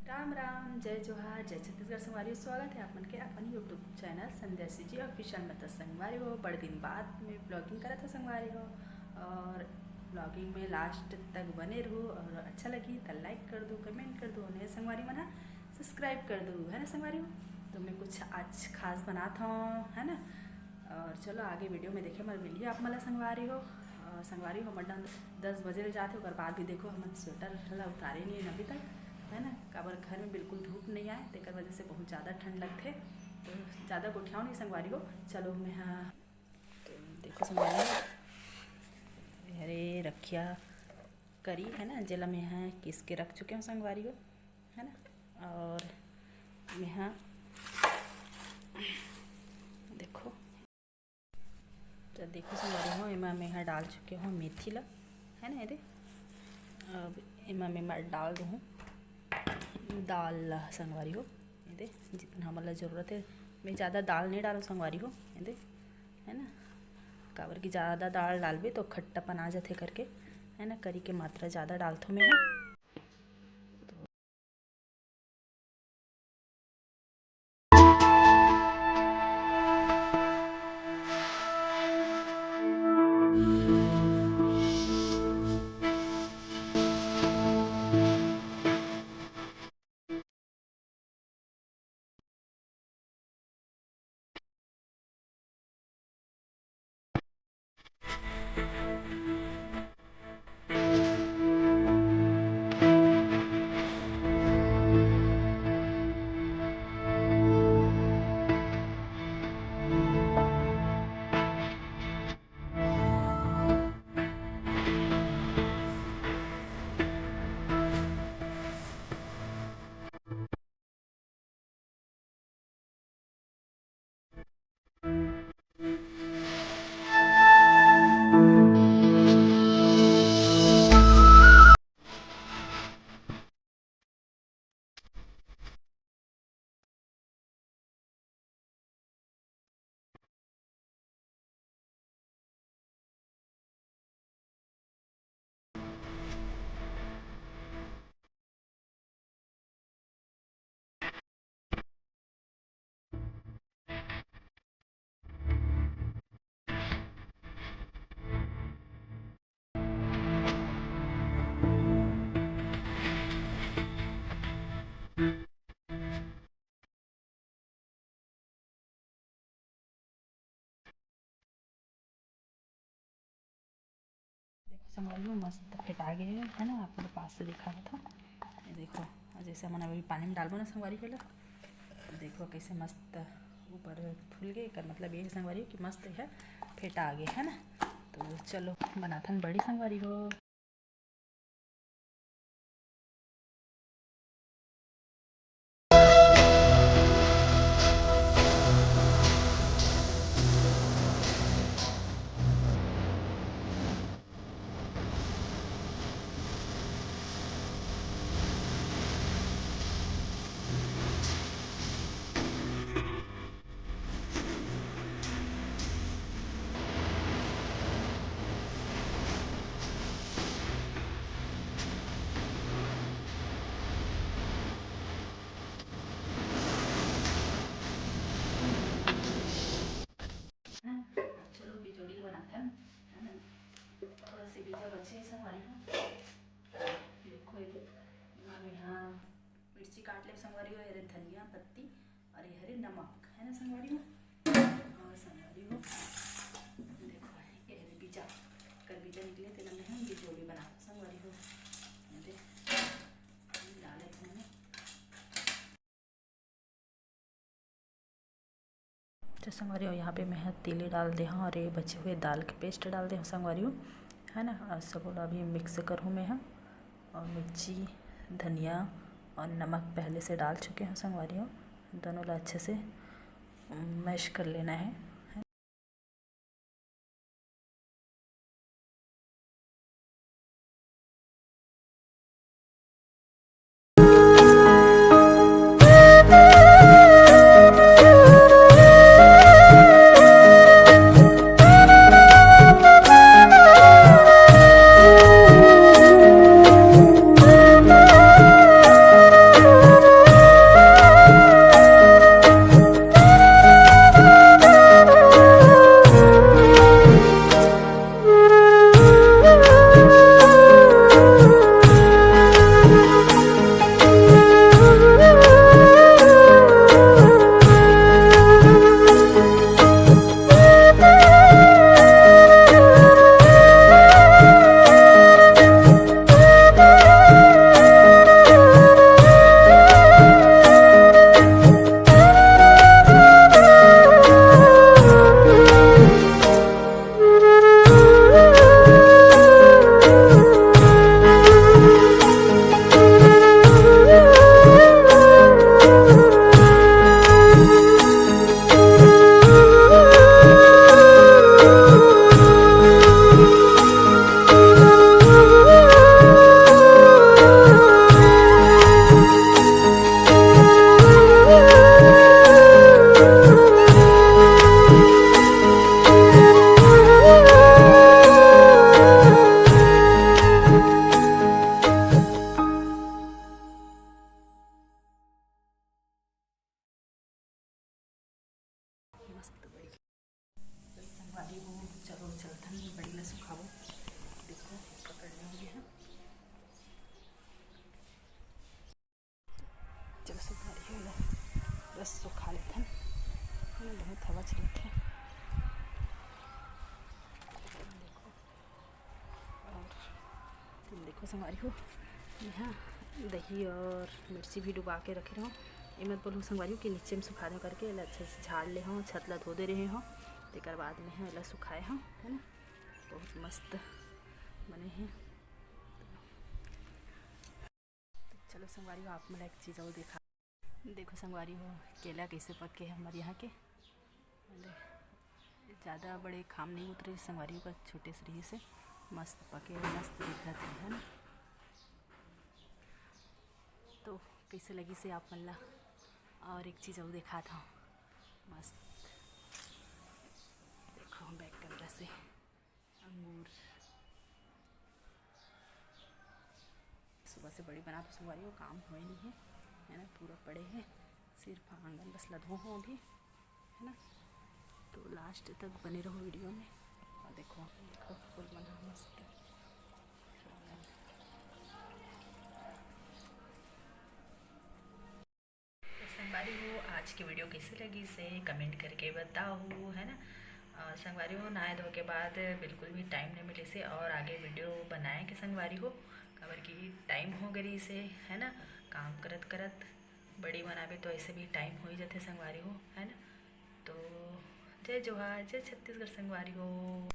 राम राम, जय जोहार, जय छत्तीसगढ़ संगवारी। स्वागत है आपन के अपन YouTube channel Sandhya ji official में। तो संगवारी हो बड़े दिन बाद में ब्लॉगिंग करा था संगवारी हो, और ब्लॉगिंग में लास्ट तक बने रहो और अच्छा लगी तो लाइक कर दो, कमेंट कर दो, नए संगवारी मना सब्सक्राइब कर दो, है ना संगवारी हो। तो मैं कुछ आज खास बनाता हूँ, है ना। और चलो आगे वीडियो में देखे मैं मिलिए आप मला संगवारी हो। संगवारी हो मटन 10 बजे जाते और बाद भी देखो हम स्वेटर उतारे नहीं अभी तक, है ना। काबर घर में बिल्कुल धूप नहीं आए तो वजह से बहुत ज़्यादा ठंड लगते, तो ज़्यादा गोठियाओ नहीं संगवारी हो। चलो मैं हाँ तो देखो संगवारी, अरे रखिया करी है ना, जेला मैं यहाँ किस के रख चुके हूँ संगवारी हो, है ना। और मैं यहाँ देखो, तो देखो संगवारी हो एमा मैं यहाँ डाल चुके हूँ मेथी ला, है ना। ये अब एमा मैं डाल दूँ दाल संगवारी हो। ये जितना हमारा ज़रूरत है, मैं ज़्यादा दाल नहीं डालूँ संगवारी हो, ये है ना। काबर की ज़्यादा दाल डालबे तो खट्टापन आ जाते करके, है ना। करी के मात्रा ज़्यादा डालथो मैं है। संगवारी में मस्त फेटा गए है ना, आपको पास से दिखा रहा था। ये देखो जैसे हमने अभी पानी में डालबो ना संगवारी पहले, तो देखो कैसे मस्त ऊपर फूल गए कर, मतलब ये संगवारी कि मस्त है फेटा आ गए, है ना। तो चलो बनाथन बड़ी संगवारी हो। चलो बिजोड़ी बनाथन, है ना। थोड़ा सी बीजा बचे संगवारी हो। देखो यहाँ मिर्ची काट ले संगवारी हो, हरे धनिया पत्ती और ये हरे नमक, है ना संगवारी हो। और संगवारी हो देखो ये हरे बीजा कर बीजा निकले थे ना, हम बिजोड़ी बना संगवारी हो। डाले थे मैंने, तो संगवारी हो यहाँ पे मैं तेली डाल दे हाँ, और ये बचे हुए दाल के पेस्ट डाल दे संगवारी हो, है ना। और सब अभी मिक्स करूँ मैं हाँ, और मिर्ची धनिया और नमक पहले से डाल चुके हैं संगवारी हो। दोनों ला अच्छे से मैश कर लेना है। चलो संगवारी हो बस सुखा लेते हैं, बहुत हवा चलती है। देखो और तुम देखो संगवारी हो, यहाँ दही और मिर्ची भी डुबा के रखे रहो। ये मत बोलो संगवारी हो कि नीचे में सुखा दो करके अच्छे से झाड़ ले हों, छत ला धो दे रहे हों, तेकर बाद में है सुखाए हों, है ना। बहुत मस्त बने हैं। तो चलो संगवारी हो आप मला एक चीज़ और दिखा। देखो संगवारी हो केला कैसे पके हैं हमारे यहाँ के, ज़्यादा बड़े खाम नहीं उतरे संगवारी का, छोटे सरी से मस्त पके मस्त दिख रहे है ना। तो कैसे लगी से आप मल्ला। और एक चीज़ और देखा था मस्त, देखो बैक कैमरा से अंगूर सुबह से बड़ी बना तो संगवारी हो काम हुए नहीं है ना, पूरा पड़े हैं, सिर्फ आंगन बस लधो हों अभी, है ना। तो लास्ट तक बने रहो वीडियो में। और देखो देखो फूल बना मस्त। संगवारी हो आज की वीडियो कैसी लगी से कमेंट करके बताओ, है ना। और संगवारी हो नहाए धो के बाद बिल्कुल भी टाइम नहीं मिले से और आगे वीडियो बनाए के संगवारी हो, खबर की टाइम हो गई से, है ना। काम करत करत बड़ी बनाबे तो ऐसे भी टाइम हो ही जाते संगवारी हो, है ना। तो जय जोहार जय छत्तीसगढ़ संगवारी हो।